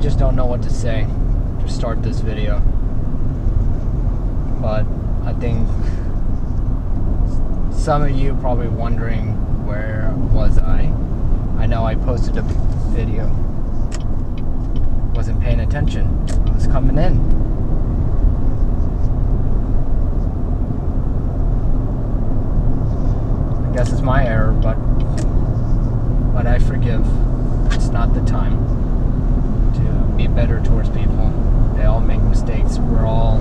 just don't know what to say to start this video. But I think some of you probably wondering, where was I? I know I posted a video. Wasn't paying attention. I was coming in. I guess it's my error, but I forgive. It's not the time to be better towards people. They all make mistakes. We're all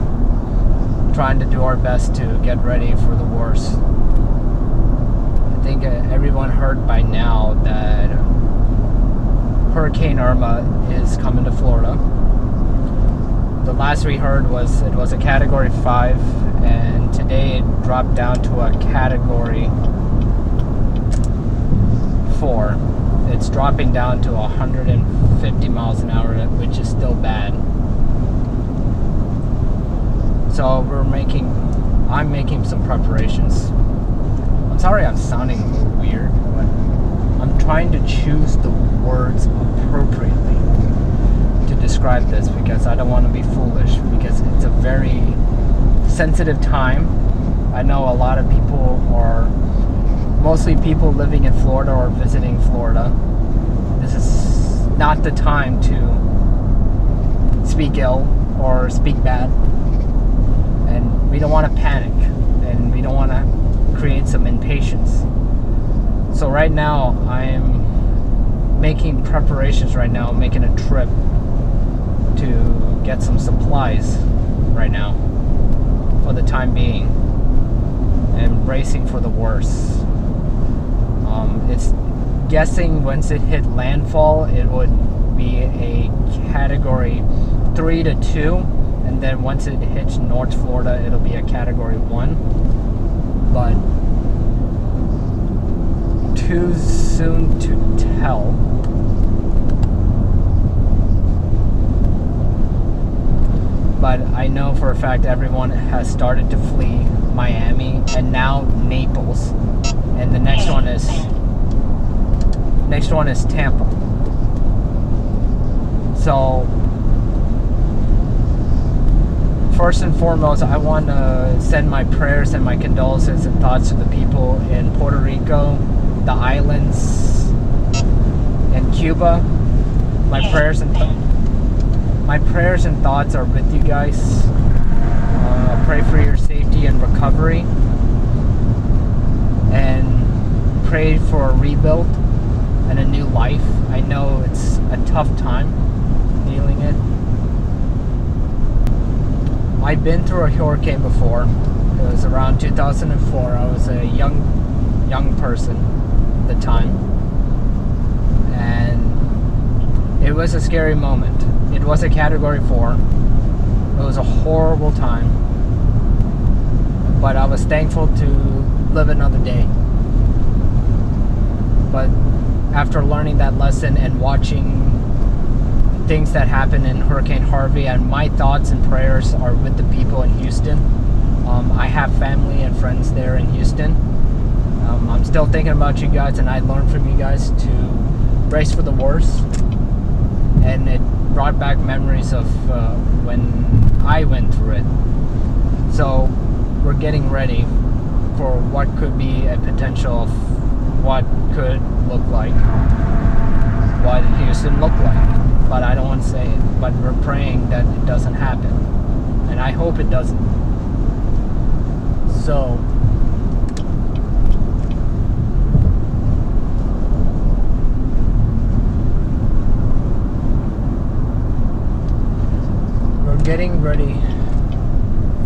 trying to do our best to get ready for the worst. I think everyone heard by now that Hurricane Irma is coming to Florida. The last we heard was it was a Category 5, and today it dropped down to a Category 4. It's dropping down to 150 miles an hour, which is still bad. So I'm making some preparations. I'm sorry I'm sounding a little weird, but I'm trying to choose the words appropriately to describe this, because I don't want to be foolish, because it's a very sensitive time. I know a lot of people are, mostly people living in Florida or visiting Florida. This is not the time to speak ill or speak bad. And we don't want to panic, and we don't want to create some impatience. So right now, I'm making preparations right now, making a trip to get some supplies right now for the time being, and bracing for the worst. It's guessing once it hit landfall, it would be a Category 3 to 2, and then once it hits North Florida, it'll be a Category 1. But too soon to tell. But I know for a fact everyone has started to flee Miami and now Naples, and the next one is Tampa. So first and foremost, I want to send my prayers and my condolences and thoughts to the people in Puerto Rico, the islands, and Cuba. My prayers and thoughts are with you guys. Pray for your safety and recovery, and pray for a rebuild and a new life. I know it's a tough time dealing it. I've been through a hurricane before. It was around 2004. I was a young person at the time, and it was a scary moment. It was a Category 4. It was a horrible time, but I was thankful to live another day. But after learning that lesson and watching things that happened in Hurricane Harvey, and my thoughts and prayers are with the people in Houston. I have family and friends there in Houston. I'm still thinking about you guys, and I learned from you guys to brace for the worst. And it brought back memories of when I went through it. So we're getting ready for what could be a potential of what could look like, what Houston looked like. But I don't want to say it. But we're praying that it doesn't happen, and I hope it doesn't. So we're getting ready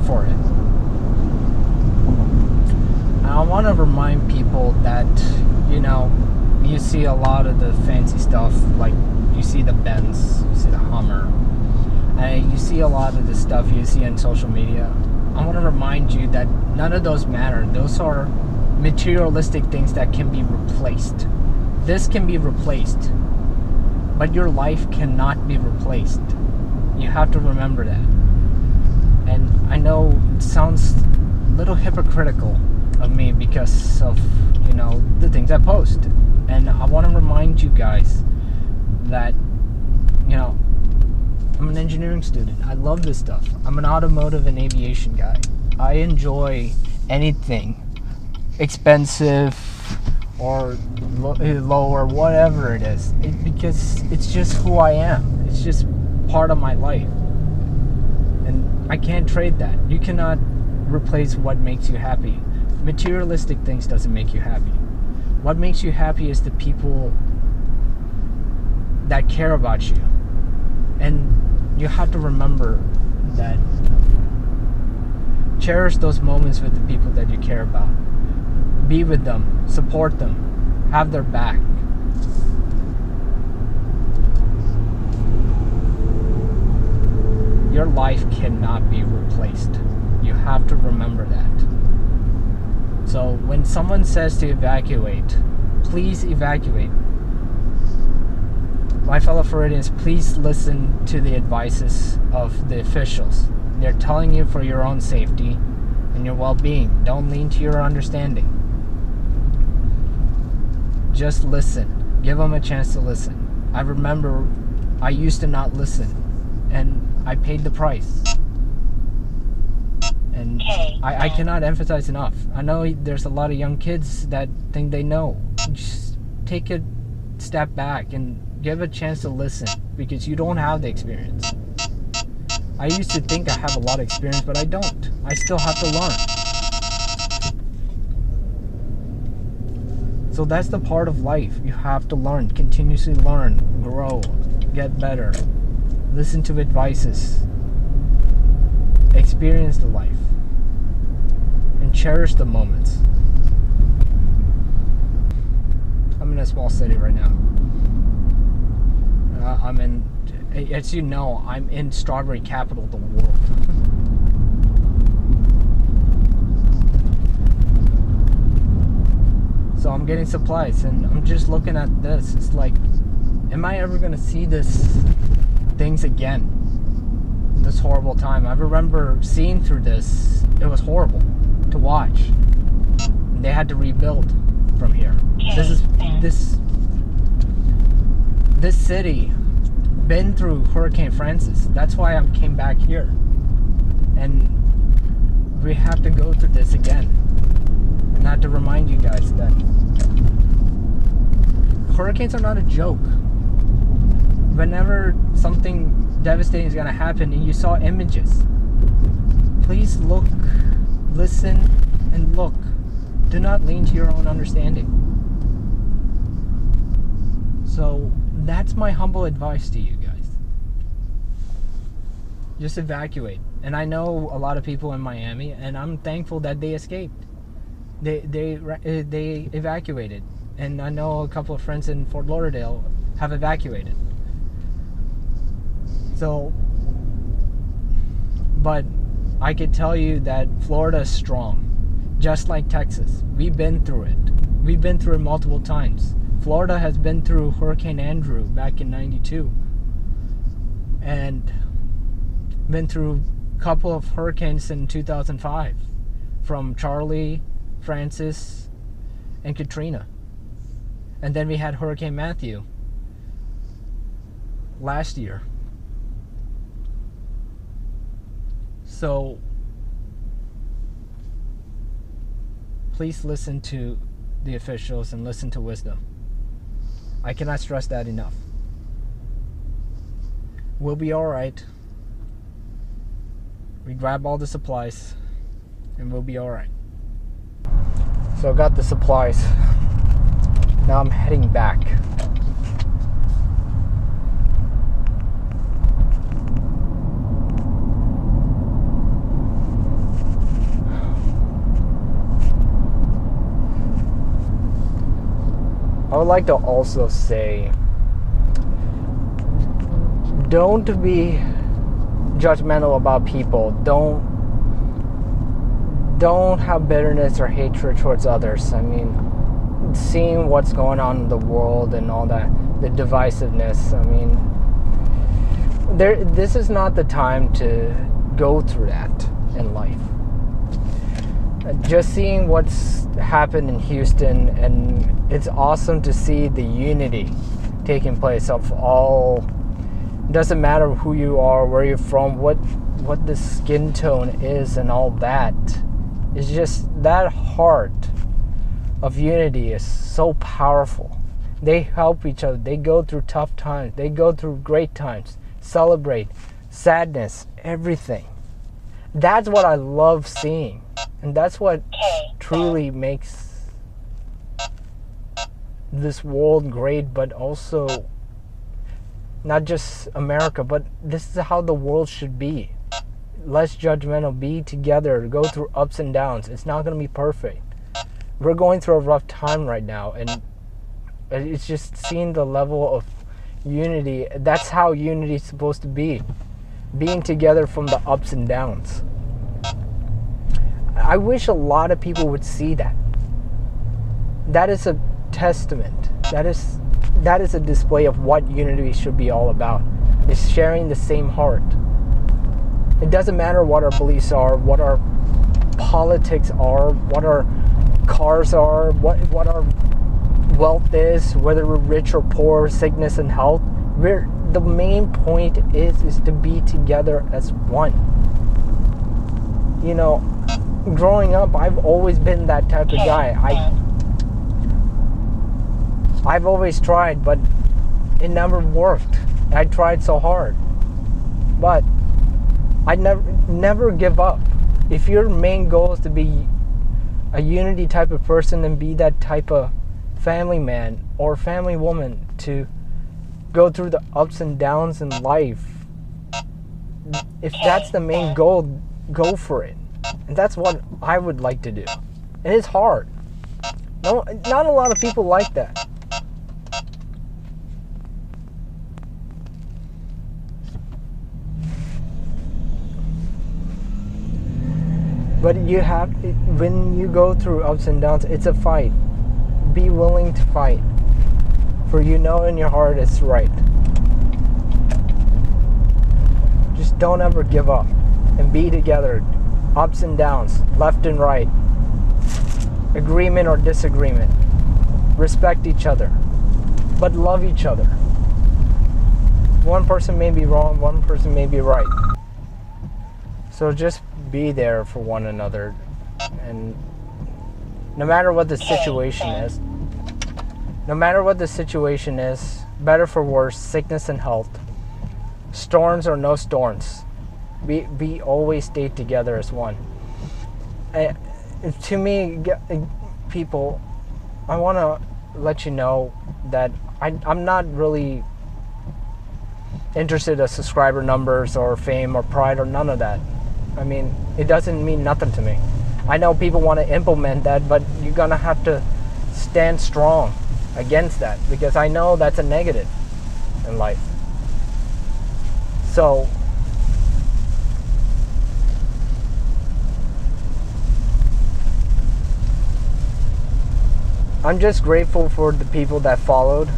for it. And I want to remind people that, you know, you see a lot of the fancy stuff, like you see the Benz, you see the Hummer, and you see a lot of the stuff you see on social media. I want to remind you that none of those matter. Those are materialistic things that can be replaced. This can be replaced, but your life cannot be replaced. You have to remember that. And I know it sounds a little hypocritical of me because of, you know, the things I post. And I want to remind you guys that, you know, engineering student. I love this stuff. I'm an automotive and aviation guy. I enjoy anything expensive or low or whatever it is, because it's just who I am. It's just part of my life, and I can't trade that. You cannot replace what makes you happy. Materialistic things doesn't make you happy. What makes you happy is the people that care about you, and you have to remember that. Cherish those moments with the people that you care about. Be with them, support them, have their back. Your life cannot be replaced. You have to remember that. So when someone says to evacuate, please evacuate. My fellow Floridians, please listen to the advices of the officials. They're telling you for your own safety and your well-being. Don't lean to your understanding. Just listen. Give them a chance to listen. I remember I used to not listen, and I paid the price. And I cannot emphasize enough. I know there's a lot of young kids that think they know. Just take a step back and give a chance to listen, because you don't have the experience. I used to think I have a lot of experience, but I don't. I still have to learn. So that's the part of life. You have to learn, continuously learn, grow, get better, listen to advices, experience the life, and cherish the moments. I'm in a small city right now. As you know, I'm in strawberry capital of the world. So I'm getting supplies, and I'm just looking at this. It's like, am I ever gonna see things again? This horrible time. I remember seeing through this. It was horrible to watch. And they had to rebuild from here. This city been through Hurricane Francis. That's why I came back here, and we have to go through this again. And I have to remind you guys that hurricanes are not a joke. Whenever something devastating is going to happen and you saw images, please look, listen, and look. Do not lean to your own understanding. So that's my humble advice to you guys. Just evacuate. And I know a lot of people in Miami, and I'm thankful that they escaped. They evacuated. And I know a couple of friends in Fort Lauderdale have evacuated. So, but I could tell you that Florida is strong, just like Texas. We've been through it. We've been through it multiple times. Florida has been through Hurricane Andrew back in '92, and been through a couple of hurricanes in 2005, from Charlie, Francis, and Katrina. And then we had Hurricane Matthew last year. So please listen to the officials and listen to wisdom. I cannot stress that enough. We'll be all right. We grab all the supplies and we'll be all right. So I got the supplies. Now I'm heading back. I would like to also say, don't be judgmental about people. Don't have bitterness or hatred towards others. I mean, seeing what's going on in the world and all that, the divisiveness. I mean, this is not the time to go through that in life. Just seeing what's happened in Houston, and it's awesome to see the unity taking place of all It doesn't matter who you are, where you're from, what the skin tone is and all that. It's just that heart of unity is so powerful. They help each other. They go through tough times. They go through great times. Celebrate, sadness, everything. That's what I love seeing. And that's what truly makes this world great, but also not just America, but this is how the world should be. Less judgmental, be together, go through ups and downs. It's not going to be perfect. We're going through a rough time right now, and it's just seeing the level of unity. That's how unity is supposed to be. Being together from the ups and downs. I wish a lot of people would see that. That is a testament. That is a display of what unity should be all about. It's sharing the same heart. It doesn't matter what our beliefs are, what our politics are, what our cars are, what our wealth is, whether we're rich or poor, sickness and health. The main point is to be together as one. You know, growing up, I've always been that type of guy. I've always tried, but it never worked. I tried so hard, but I never give up. If your main goal is to be a unity type of person and be that type of family man or family woman to go through the ups and downs in life, if that's the main goal, go for it. And that's what I would like to do. And it's hard. No, not a lot of people like that. But you have, when you go through ups and downs, it's a fight. Be willing to fight. For you know in your heart it's right. Just don't ever give up. And be together. Ups and downs, left and right. Agreement or disagreement. Respect each other. But love each other. One person may be wrong, one person may be right. So just be there for one another, and no matter what the situation is, better for worse, sickness and health, storms or no storms, we always stay together as one. To me, people, I want to let you know that I'm not really interested in subscriber numbers or fame or pride or none of that. I mean, it doesn't mean nothing to me. I know people want to implement that, but you're going to have to stand strong against that, because I know that's a negative in life. So, I'm just grateful for the people that followed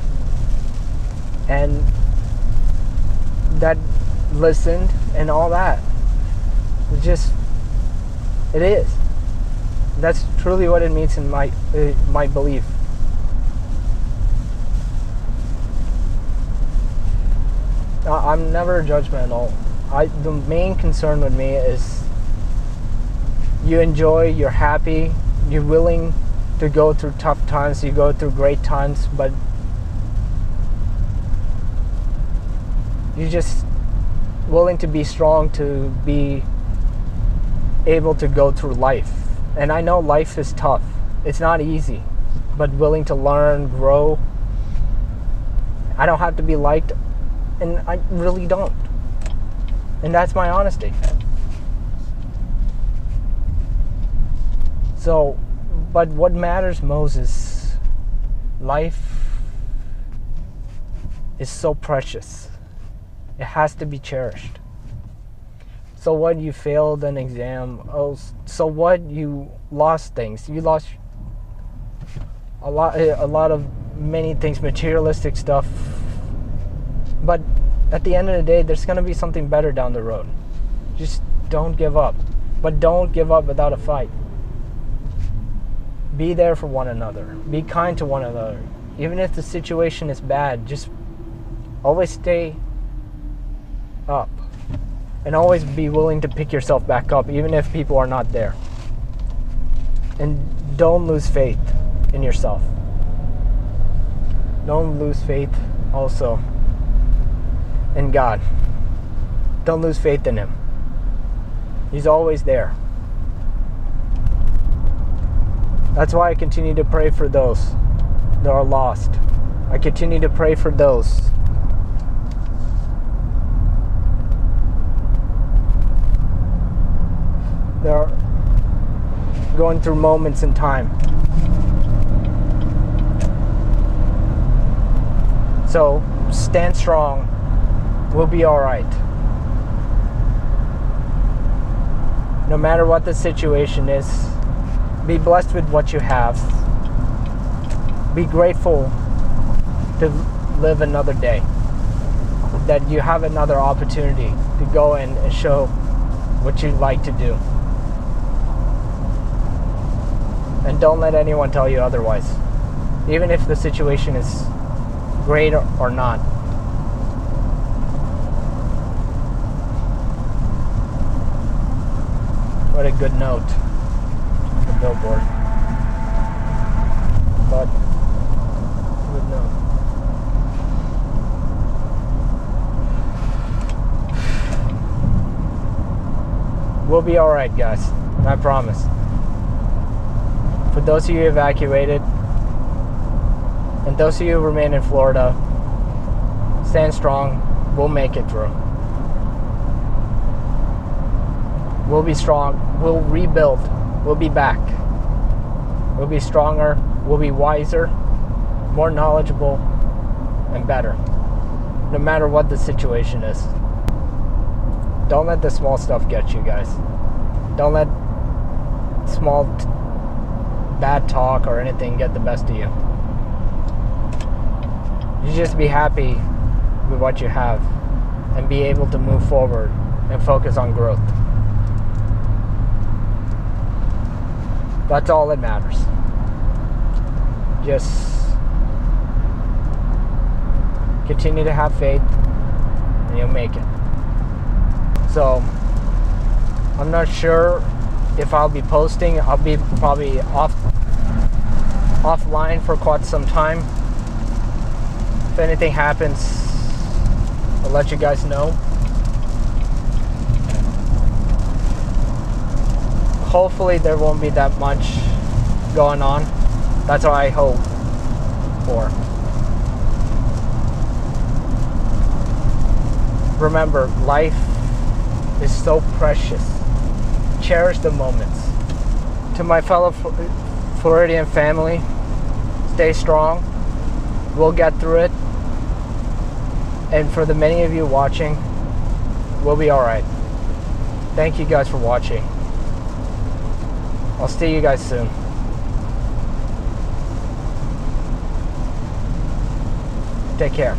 and that listened and all that. It is. That's truly what it means in my belief. I'm never judgmental. The main concern with me is you enjoy, you're happy, you're willing to go through tough times, you go through great times, but you're just willing to be strong, to be able to go through life. And I know life is tough. It's not easy, but willing to learn, grow. I don't have to be liked, and I really don't. And that's my honesty. So, but what matters most is life is so precious. It has to be cherished. So what, you failed an exam? Oh, so what, you lost things? You lost a lot of many things, materialistic stuff. But at the end of the day, there's going to be something better down the road. Just don't give up. But don't give up without a fight. Be there for one another. Be kind to one another. Even if the situation is bad, just always stay up. And always be willing to pick yourself back up, even if people are not there. And don't lose faith in yourself. Don't lose faith also in God. Don't lose faith in Him. He's always there. That's why I continue to pray for those that are lost. I continue to pray for those that are going through moments in time. So stand strong. We'll be all right. No matter what the situation is, be blessed with what you have. Be grateful to live another day. That you have another opportunity to go in and show what you like to do. And don't let anyone tell you otherwise. Even if the situation is great or not. What a good note. The billboard. But good note. We'll be alright, guys. I promise. For those of you evacuated, and those of you who remain in Florida, stand strong. We'll make it through. We'll be strong. We'll rebuild. We'll be back. We'll be stronger. We'll be wiser, more knowledgeable, and better. No matter what the situation is. Don't let the small stuff get you, guys. Don't let small bad talk or anything get the best of you. You just be happy with what you have and be able to move forward and focus on growth. That's all that matters. Just continue to have faith and you'll make it. So, I'm not sure if I'll be posting. I'll be probably offline for quite some time. If anything happens, I'll let you guys know. Hopefully there won't be that much going on. That's what I hope for. Remember, life is so precious. Cherish the moments. To my fellow Floridian family, stay strong. We'll get through it. And for the many of you watching, we'll be alright. Thank you guys for watching. I'll see you guys soon. Take care.